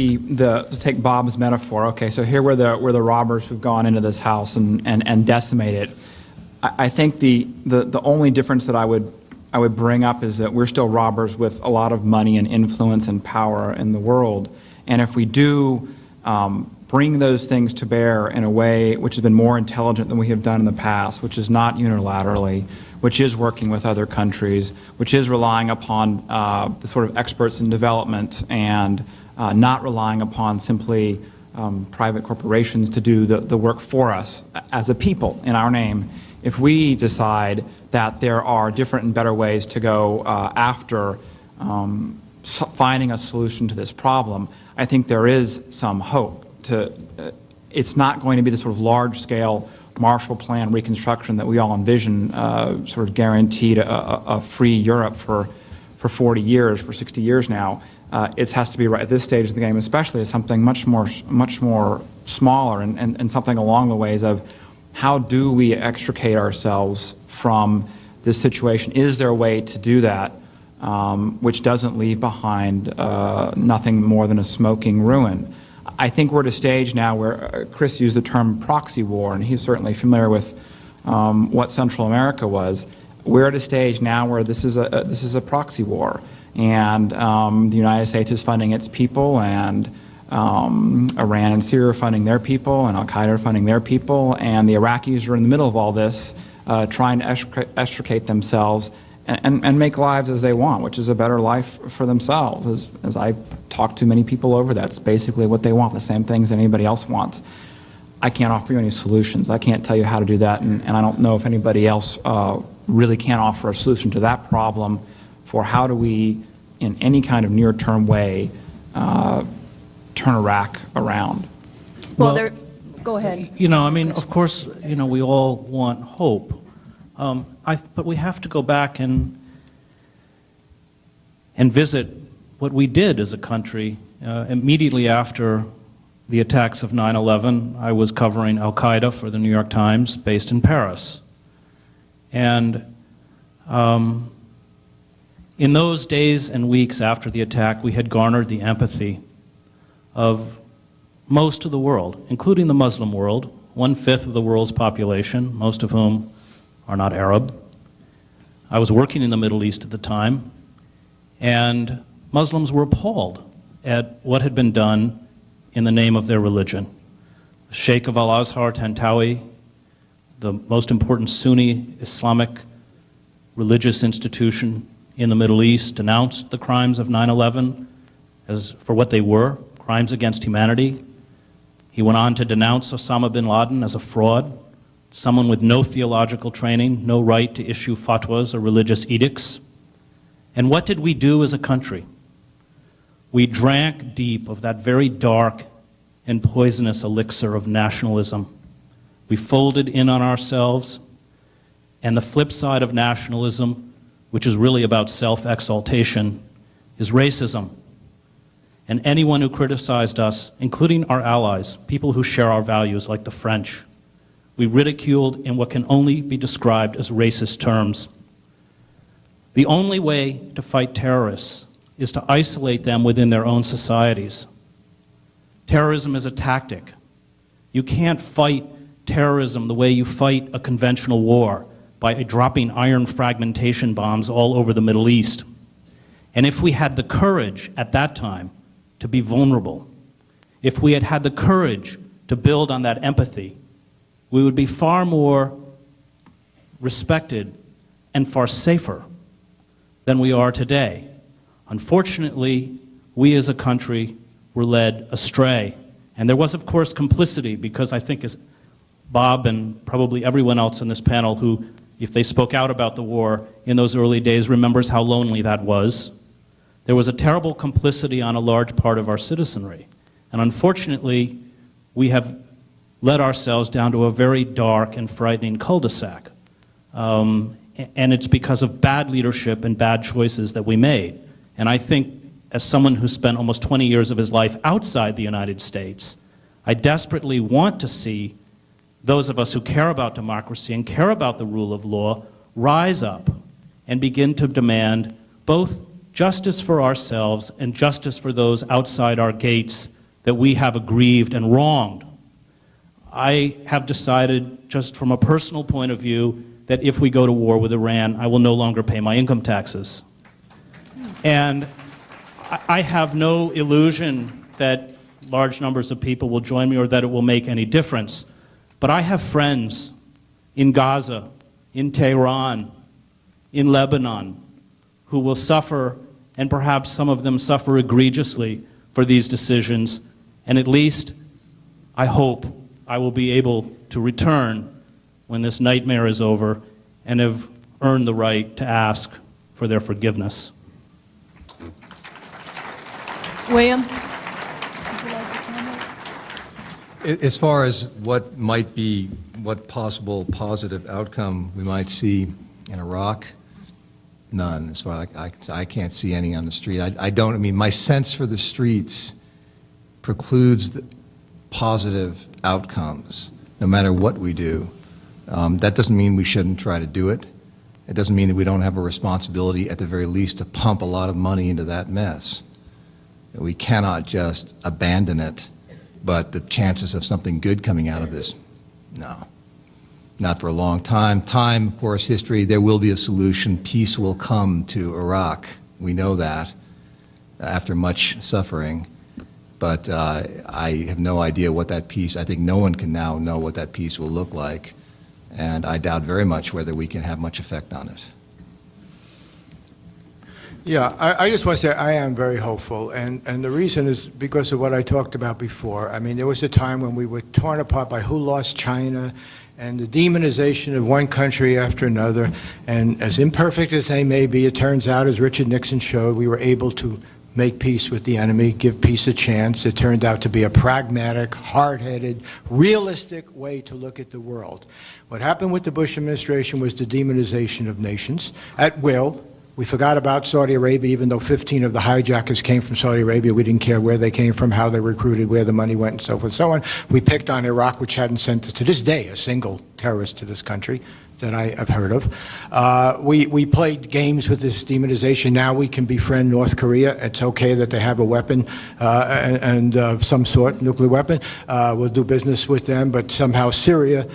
B: Bob's metaphor, okay, so here we're the robbers who've gone into this house and decimated it. I think the only difference that I would bring up is that we're still robbers with a lot of money and influence and power in the world. And if we do bring those things to bear in a way which has been more intelligent than we have done in the past, which is not unilaterally, which is working with other countries, which is relying upon the sort of experts in development and not relying upon simply private corporations to do the work for us as a people in our name. If we decide that there are different and better ways to go after finding a solution to this problem, I think there is some hope it's not going to be the sort of large-scale Marshall Plan reconstruction that we all envision, sort of guaranteed a free Europe for 40 years, for 60 years now. It has to be right at this stage of the game, especially, as something much more smaller and something along the ways of how do we extricate ourselves from this situation? Is there a way to do that which doesn't leave behind nothing more than a smoking ruin? I think we're at a stage now where Chris used the term proxy war, and he's certainly familiar with what Central America was. We're at a stage now where this is a proxy war, and the United States is funding its people, and Iran and Syria are funding their people, and Al-Qaeda are funding their people, and the Iraqis are in the middle of all this, trying to extricate themselves and make lives as they want, which is a better life for themselves. As I talk to many people over, that's basically what they want, the same things that anybody else wants. I can't offer you any solutions. I can't tell you how to do that, and I don't know if anybody else really can offer a solution to that problem for how do we, in any kind of near-term way, turn Iraq around.
A: Well, go ahead.
E: You know, I mean, of course, you know, we all want hope. But we have to go back and visit what we did as a country. Immediately after the attacks of 9/11, I was covering Al-Qaeda for the New York Times, based in Paris. And in those days and weeks after the attack, we had garnered the empathy of most of the world, including the Muslim world, 1/5 of the world's population, most of whom are not Arab. I was working in the Middle East at the time, and Muslims were appalled at what had been done in the name of their religion. The Sheikh of Al-Azhar, Tantawi, the most important Sunni Islamic religious institution in the Middle East, denounced the crimes of 9/11 as for what they were, crimes against humanity. He went on to denounce Osama bin Laden as a fraud, someone with no theological training, no right to issue fatwas or religious edicts. And what did we do as a country? We drank deep of that very dark and poisonous elixir of nationalism. We folded in on ourselves, and the flip side of nationalism, which is really about self-exaltation, is racism. And anyone who criticized us, including our allies, people who share our values like the French, we ridiculed in what can only be described as racist terms. The only way to fight terrorists is to isolate them within their own societies. Terrorism is a tactic. You can't fight terrorism the way you fight a conventional war, by dropping iron fragmentation bombs all over the Middle East. And if we had the courage at that time to be vulnerable, if we had had the courage to build on that empathy, we would be far more respected and far safer than we are today. Unfortunately, we as a country were led astray. And there was, of course, complicity, because I think as Bob and probably everyone else in this panel who, if they spoke out about the war in those early days, remembers how lonely that was. There was a terrible complicity on a large part of our citizenry. And unfortunately, we have led ourselves down to a very dark and frightening cul-de-sac. And it's because of bad leadership and bad choices that we made. And I think, as someone who spent almost 20 years of his life outside the United States, I desperately want to see those of us who care about democracy and care about the rule of law rise up and begin to demand both justice for ourselves and justice for those outside our gates that we have aggrieved and wronged. I have decided, just from a personal point of view, that if we go to war with Iran, I will no longer pay my income taxes. And I have no illusion that large numbers of people will join me or that it will make any difference. But I have friends in Gaza, in Tehran, in Lebanon, who will suffer, and perhaps some of them suffer egregiously for these decisions. And at least, I hope, I will be able to return when this nightmare is over and have earned the right to ask for their forgiveness.
A: William?
C: As far as what might be, what possible positive outcome we might see in Iraq, none. As far as I can't see any on the street. I mean, my sense for the streets precludes the positive outcomes, no matter what we do. That doesn't mean we shouldn't try to do it. It doesn't mean that we don't have a responsibility, at the very least, to pump a lot of money into that mess. We cannot just abandon it, but the chances of something good coming out of this, no. Not for a long time. Time, of course, history, there will be a solution. Peace will come to Iraq. We know that after much suffering. But I have no idea what that peace, I think no one can now know what that peace will look like. And I doubt very much whether we can have much effect on it.
D: Yeah, I just want to say I am very hopeful, and the reason is because of what I talked about before. I mean, there was a time when we were torn apart by who lost China and the demonization of one country after another, and as imperfect as they may be, it turns out, as Richard Nixon showed, we were able to make peace with the enemy, give peace a chance. It turned out to be a pragmatic, hard-headed, realistic way to look at the world. What happened with the Bush administration was the demonization of nations at will. We forgot about Saudi Arabia, even though 15 of the hijackers came from Saudi Arabia. We didn't care where they came from, how they recruited, where the money went, and so forth and so on. We picked on Iraq, which hadn't sent, to this day, a single terrorist to this country that I have heard of. We played games with this demonization. Now we can befriend North Korea. It's okay that they have a weapon and of some sort, nuclear weapon. We'll do business with them, but somehow Syria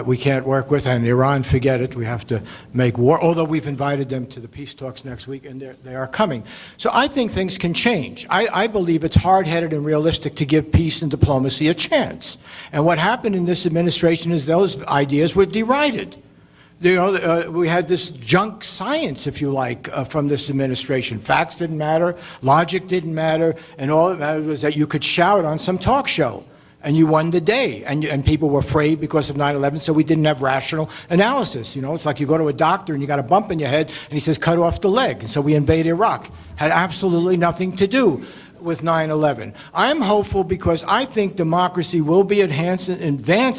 D: we can't work with, and Iran, forget it. We have to make war, although we've invited them to the peace talks next week, and they are coming. So I think things can change. I believe it's hard-headed and realistic to give peace and diplomacy a chance. And what happened in this administration is those ideas were derided. You know, we had this junk science, if you like, from this administration. Facts didn't matter, logic didn't matter, and all that mattered was that you could shout on some talk show, and you won the day. And people were afraid because of 9/11, so we didn't have rational analysis. You know, it's like you go to a doctor and you got a bump in your head, and he says, cut off the leg. And so we invade Iraq. Had absolutely nothing to do with 9/11. I'm hopeful because I think democracy will be advanced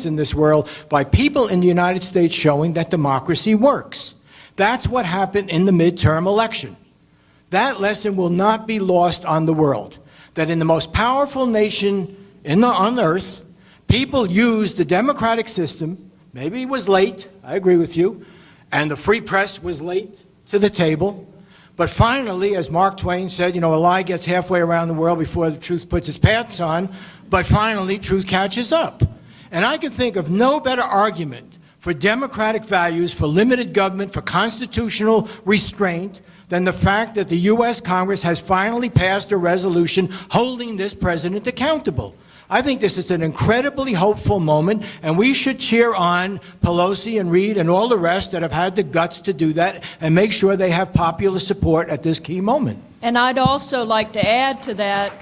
D: in this world by people in the United States showing that democracy works. That's what happened in the midterm election. That lesson will not be lost on the world. That in the most powerful nation on earth, people used the democratic system. Maybe it was late, I agree with you, and the free press was late to the table. But finally, as Mark Twain said, you know, a lie gets halfway around the world before the truth puts its pants on, but finally truth catches up. And I can think of no better argument for democratic values, for limited government, for constitutional restraint, than the fact that the U.S. Congress has finally passed a resolution holding this president accountable. I think this is an incredibly hopeful moment, and we should cheer on Pelosi and Reid and all the rest that have had the guts to do that and make sure they have popular support at this key moment.
A: And I'd also like to add to that,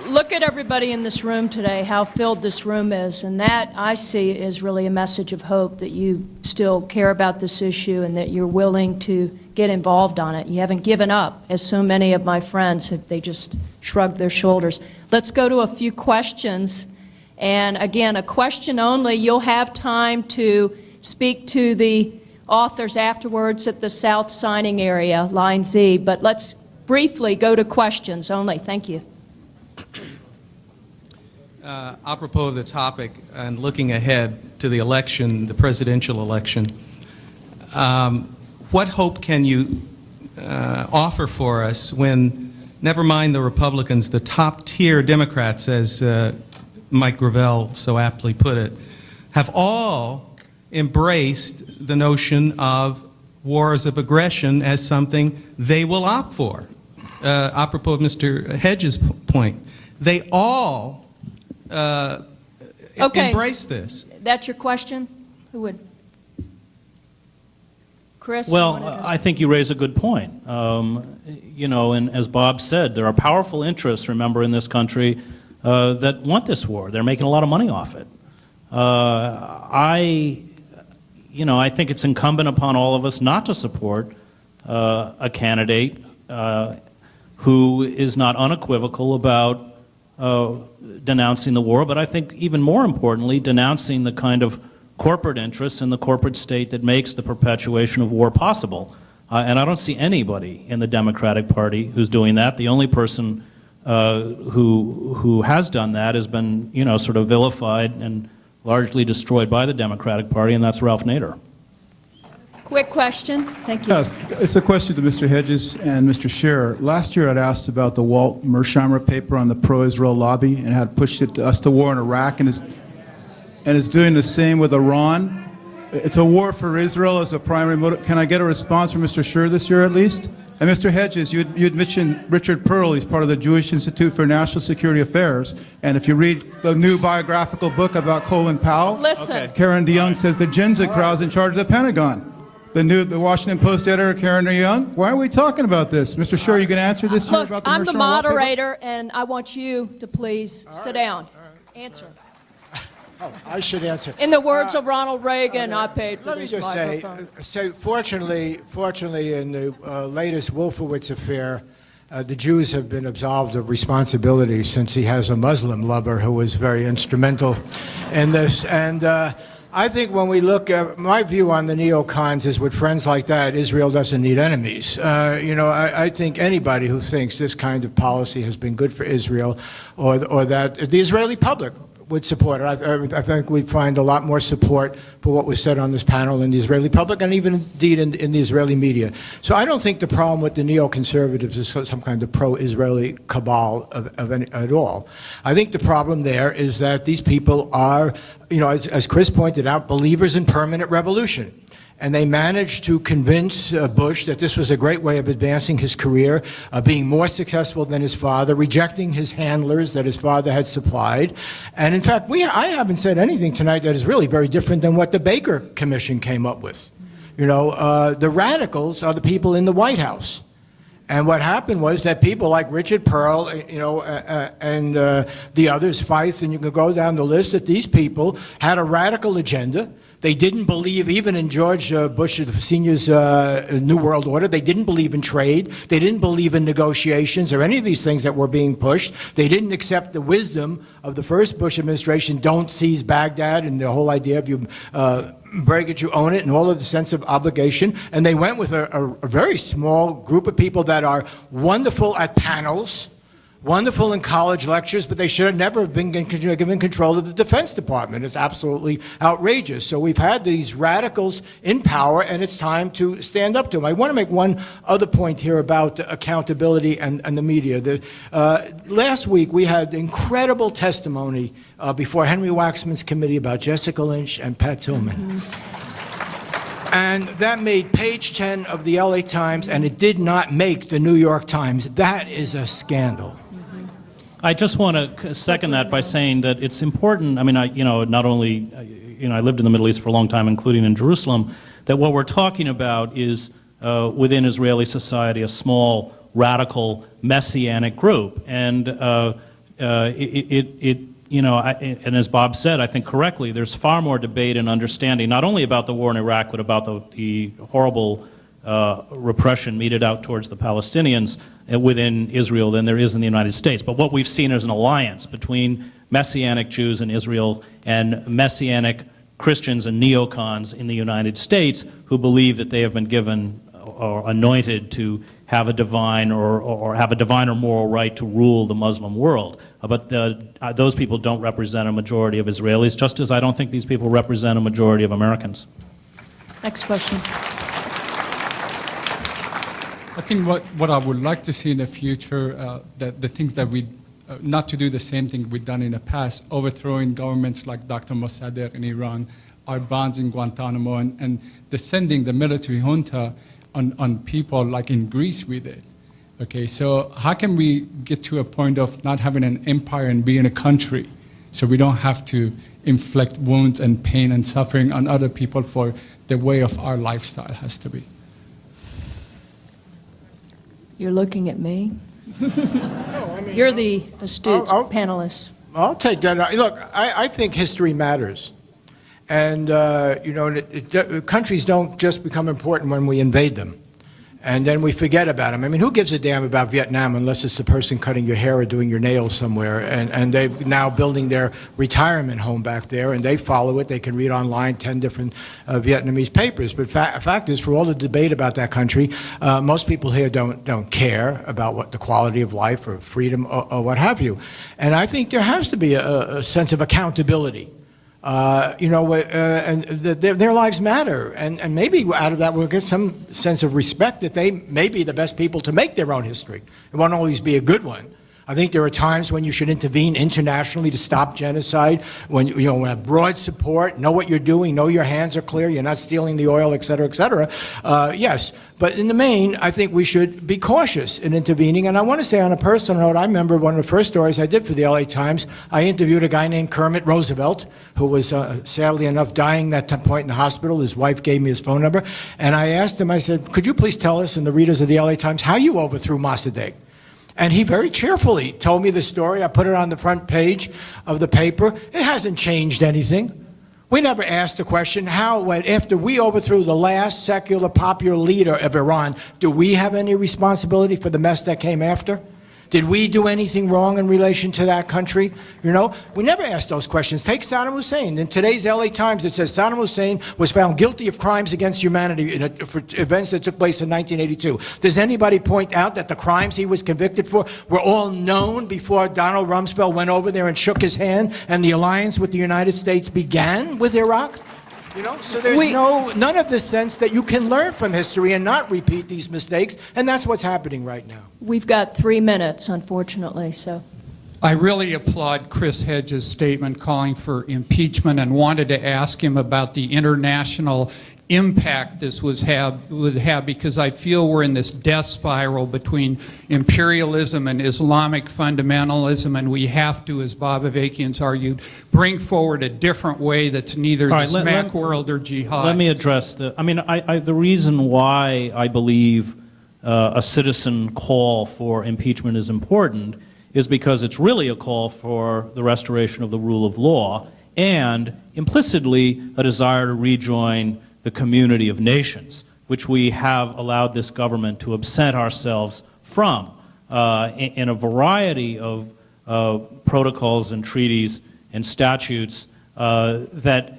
A: look at everybody in this room today, how filled this room is, and that I see is really a message of hope that you still care about this issue and that you're willing to get involved on it. You haven't given up, as so many of my friends have. They just shrugged their shoulders. Let's go to a few questions. And again, a question only. You'll have time to speak to the authors afterwards at the South signing area, line Z. But let's briefly go to questions only. Thank you.
F: Apropos of the topic and looking ahead to the election, the presidential election, what hope can you offer for us when, never mind the Republicans, the top-tier Democrats, as Mike Gravel so aptly put it, have all embraced the notion of wars of aggression as something they will opt for? Apropos of Mr. Hedges' point, they all embrace this.
A: That's your question? Who would? Chris?
E: Well, I think you raise a good point. You know, and as Bob said, there are powerful interests, remember, in this country that want this war. They're making a lot of money off it. I think it's incumbent upon all of us not to support a candidate who is not unequivocal about denouncing the war, but I think even more importantly, denouncing the kind of corporate interests and the corporate state that makes the perpetuation of war possible. And I don't see anybody in the Democratic Party who's doing that. The only person who has done that has been, sort of vilified and largely destroyed by the Democratic Party, and that's Ralph Nader.
A: Quick question. Thank you.
G: Yes, it's a question to Mr. Hedges and Mr. Scherer. Last year I'd asked about the Walt Mersheimer paper on the pro-Israel lobby and had pushed us to war in Iraq, and is doing the same with Iran. It's a war for Israel as a primary motive. Can I get a response from Mr. Scherer this year at least? And Mr. Hedges, you'd mentioned Richard Pearl. He's part of the Jewish Institute for National Security Affairs. And if you read the new biographical book about Colin Powell,
A: Listen.
G: Karen DeYoung says the Jinza crowd's in charge of the Pentagon. The Washington Post editor, Karen DeYoung. Why are we talking about this? Mr. Scherer, you can answer this year
A: Look,
G: about the
A: I'm the
G: Mersheimer Walt paper?
A: moderator, and I want you to please sit down. Answer.
D: Oh, I should answer.
A: In the words of Ronald Reagan, I paid for
D: Let me
A: this
D: just
A: microphone.
D: fortunately, in the latest Wolfowitz affair, the Jews have been absolved of responsibility since he has a Muslim lover who was very instrumental in this. And I think when we look at my view on the neocons is with friends like that, Israel doesn't need enemies. I think anybody who thinks this kind of policy has been good for Israel or that the Israeli public would support it. I think we'd find a lot more support for what was said on this panel in the Israeli public and even indeed in the Israeli media. So I don't think the problem with the neoconservatives is some kind of pro-Israeli cabal at all. I think the problem there is that these people are, as Chris pointed out, believers in permanent revolution. And they managed to convince Bush that this was a great way of advancing his career, being more successful than his father, rejecting his handlers that his father had supplied. And in fact, I haven't said anything tonight that is really very different than what the Baker Commission came up with. The radicals are the people in the White House. And what happened was that people like Richard Pearl, and the others, Feith, and you can go down the list, that these people had a radical agenda. They didn't believe even in George Bush Sr.'s New World Order. They didn't believe in trade. They didn't believe in negotiations or any of these things that were being pushed. They didn't accept the wisdom of the first Bush administration, don't seize Baghdad, and the whole idea of you break it, you own it, and all of the sense of obligation. And they went with a very small group of people that are wonderful at panels, wonderful in college lectures, but they should have never been given control of the Defense Department. It's absolutely outrageous. So we've had these radicals in power, and it's time to stand up to them. I want to make one other point here about accountability and the media. Last week, we had incredible testimony before Henry Waxman's committee about Jessica Lynch and Pat Tillman. And that made page 10 of the LA Times, and it did not make the New York Times. That is a scandal.
E: I just want to second that by saying that it's important. I mean, not only, I lived in the Middle East for a long time, including in Jerusalem, that what we're talking about is within Israeli society a small, radical, messianic group, and and as Bob said, I think correctly, there's far more debate and understanding, not only about the war in Iraq, but about the horrible repression meted out towards the Palestinians within Israel than there is in the United States. But what we've seen is an alliance between Messianic Jews in Israel and Messianic Christians and neocons in the United States who believe that they have been given or anointed to have a divine or have a divine or moral right to rule the Muslim world. But those people don't represent a majority of Israelis, just as I don't think these people represent a majority of Americans.
A: Next question.
H: I think what I would like to see in the future, the things that we, not to do the same thing we've done in the past, overthrowing governments like Dr. Mossadegh in Iran, our bonds in Guantanamo, and sending the military junta on people like in Greece we did. Okay, so how can we get to a point of not having an empire and being a country so we don't have to inflict wounds and pain and suffering on other people for the way of our lifestyle has to be?
A: You're looking at me. You're the astute panelist.
D: I'll take that. Look, I think history matters. And, countries don't just become important when we invade them. and then we forget about them. I mean, who gives a damn about Vietnam unless it's the person cutting your hair or doing your nails somewhere, and they're now building their retirement home back there, and they follow it. They can read online 10 different Vietnamese papers. But fact is, for all the debate about that country, most people here don't care about what the quality of life or freedom or what have you. And I think there has to be a sense of accountability. And their lives matter, and maybe out of that we'll get some sense of respect that they may be the best people to make their own history. It won't always be a good one. I think there are times when you should intervene internationally to stop genocide, when you have broad support, know what you're doing, know your hands are clear, you're not stealing the oil, et cetera, et cetera. Yes, but in the main, I think we should be cautious in intervening. And I want to say on a personal note, I remember one of the first stories I did for the LA Times, I interviewed a guy named Kermit Roosevelt, who was sadly enough dying at that point in the hospital. His wife gave me his phone number. And I asked him, I said, could you please tell us and the readers of the LA Times how you overthrew Mossadegh? And he very cheerfully told me the story. I put it on the front page of the paper. It hasn't changed anything. We never asked the question, how, after we overthrew the last secular popular leader of Iran, do we have any responsibility for the mess that came after? Did we do anything wrong in relation to that country? You know, we never asked those questions. Take Saddam Hussein. In today's LA Times, it says Saddam Hussein was found guilty of crimes against humanity for events that took place in 1982. Does anybody point out that the crimes he was convicted for were all known before Donald Rumsfeld went over there and shook his hand and the alliance with the United States began with Iraq? You know, so there's none of the sense that you can learn from history and not repeat these mistakes, and that's what's happening right now.
A: We've got 3 minutes, unfortunately, so.
I: I really applaud Chris Hedges' statement calling for impeachment and wanted to ask him about the international impact this would have, because I feel we're in this death spiral between imperialism and Islamic fundamentalism, and we have to, as Bob Avakian's argued, bring forward a different way that's neither the smack world or jihad.
E: Let me address the, the reason why I believe a citizen call for impeachment is important is because it's really a call for the restoration of the rule of law and implicitly a desire to rejoin the community of nations, which we have allowed this government to absent ourselves from in a variety of protocols and treaties and statutes that,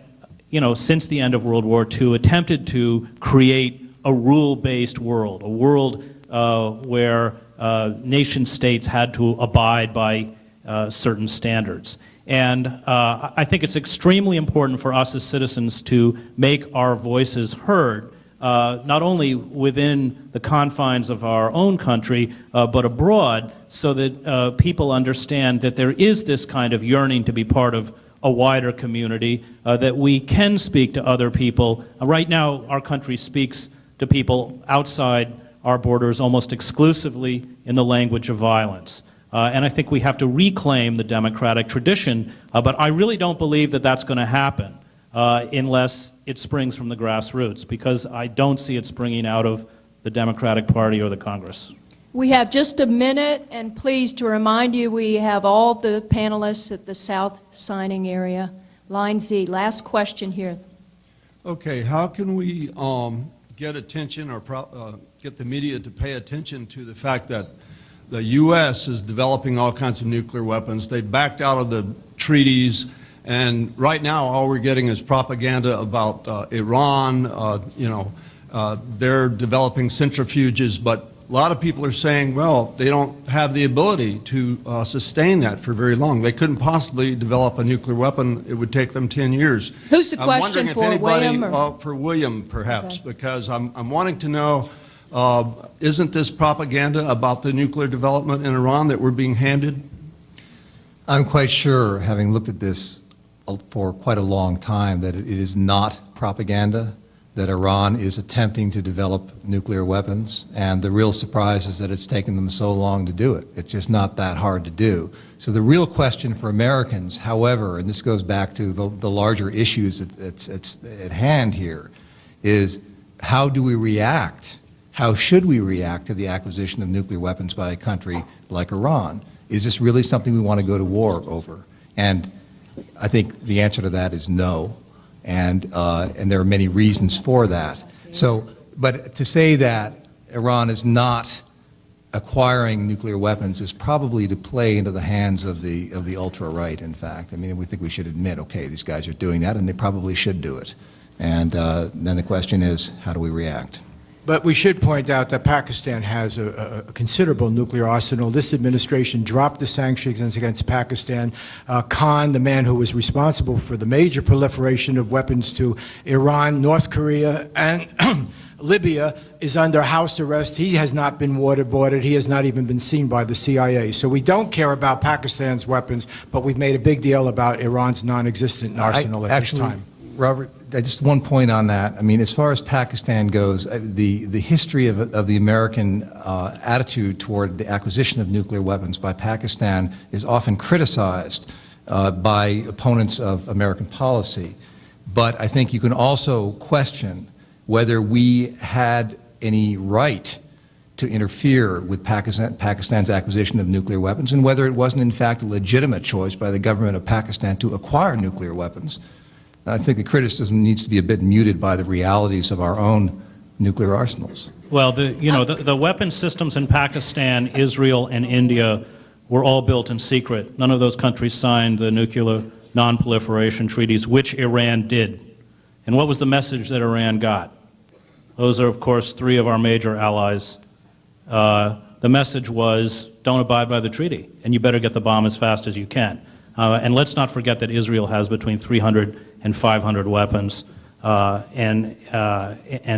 E: since the end of World War II, attempted to create a rule-based world, a world where nation-states had to abide by certain standards. And I think it's extremely important for us as citizens to make our voices heard, not only within the confines of our own country, but abroad, so that people understand that there is this kind of yearning to be part of a wider community, that we can speak to other people. Right now, our country speaks to people outside our borders almost exclusively in the language of violence. And I think we have to reclaim the democratic tradition, but I really don't believe that that's going to happen unless it springs from the grassroots, because I don't see it springing out of the Democratic Party or the Congress.
A: We have just a minute, and please, to remind you, we have all the panelists at the South signing area. Line Z, last question here.
J: Okay, how can we get attention or get the media to pay attention to the fact that the U.S. is developing all kinds of nuclear weapons? They backed out of the treaties, and right now all we're getting is propaganda about Iran. They're developing centrifuges, but a lot of people are saying, well, they don't have the ability to sustain that for very long. They couldn't possibly develop a nuclear weapon. It would take them 10 years.
A: Who's the
J: I'm
A: question
J: wondering if
A: for,
J: anybody,
A: William?
J: For William, perhaps,
A: Okay.
J: because I'm wanting to know, isn't this propaganda about the nuclear development in Iran that we're being handed?
C: I'm quite sure, having looked at this for quite a long time, that it is not propaganda, that Iran is attempting to develop nuclear weapons, and the real surprise is that it's taken them so long to do it. It's just not that hard to do. So the real question for Americans, however, and this goes back to the larger issues at hand here, is how do we react? How should we react to the acquisition of nuclear weapons by a country like Iran? Is this really something we want to go to war over? And I think the answer to that is no. And there are many reasons for that. So, but to say that Iran is not acquiring nuclear weapons is probably to play into the hands of the ultra-right, in fact. I mean, we think we should admit, okay, these guys are doing that, and they probably should do it. And then the question is, how do we react?
D: But we should point out that Pakistan has a considerable nuclear arsenal. This administration dropped the sanctions against Pakistan. Khan, the man who was responsible for the major proliferation of weapons to Iran, North Korea, and Libya, is under house arrest. He has not been waterboarded. He has not even been seen by the CIA. So we don't care about Pakistan's weapons, but we've made a big deal about Iran's non-existent arsenal at this time.
C: Robert, just one point on that. I mean, as far as Pakistan goes, the history of the American attitude toward the acquisition of nuclear weapons by Pakistan is often criticized by opponents of American policy. But I think you can also question whether we had any right to interfere with Pakistan's acquisition of nuclear weapons, and whether it wasn't in fact a legitimate choice by the government of Pakistan to acquire nuclear weapons. I think the criticism needs to be a bit muted by the realities of our own nuclear arsenals.
E: Well, the weapon systems in Pakistan, Israel, and India were all built in secret. None of those countries signed the nuclear non-proliferation treaties, which Iran did. And what was the message that Iran got? Those are, of course, three of our major allies. The message was, don't abide by the treaty, and you better get the bomb as fast as you can. And let's not forget that Israel has between 300 and 500 weapons, and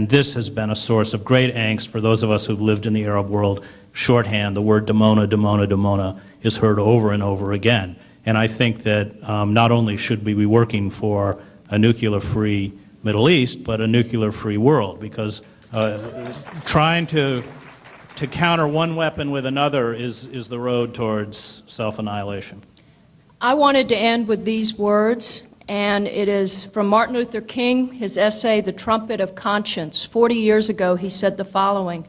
E: this has been a source of great angst for those of us who've lived in the Arab world. Shorthand, the word demona, demona, demona is heard over and over again. And I think that not only should we be working for a nuclear-free Middle East, but a nuclear-free world, because trying to counter one weapon with another is the road towards self-annihilation.
A: I wanted to end with these words, and it is from Martin Luther King, his essay, The Trumpet of Conscience. 40 years ago, he said the following: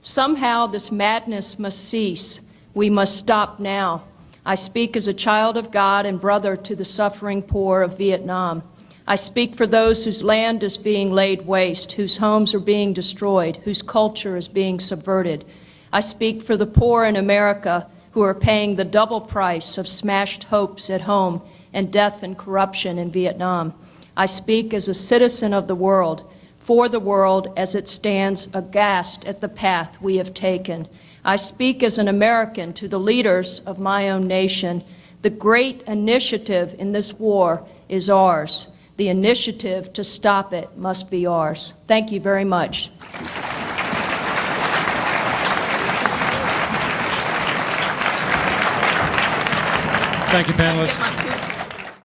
A: "Somehow this madness must cease. We must stop now. I speak as a child of God and brother to the suffering poor of Vietnam. I speak for those whose land is being laid waste, whose homes are being destroyed, whose culture is being subverted. I speak for the poor in America who are paying the double price of smashed hopes at home and death and corruption in Vietnam. I speak as a citizen of the world, for the world as it stands aghast at the path we have taken. I speak as an American to the leaders of my own nation. The great initiative in this war is ours. The initiative to stop it must be ours." Thank you very much.
K: Thank you, panelists.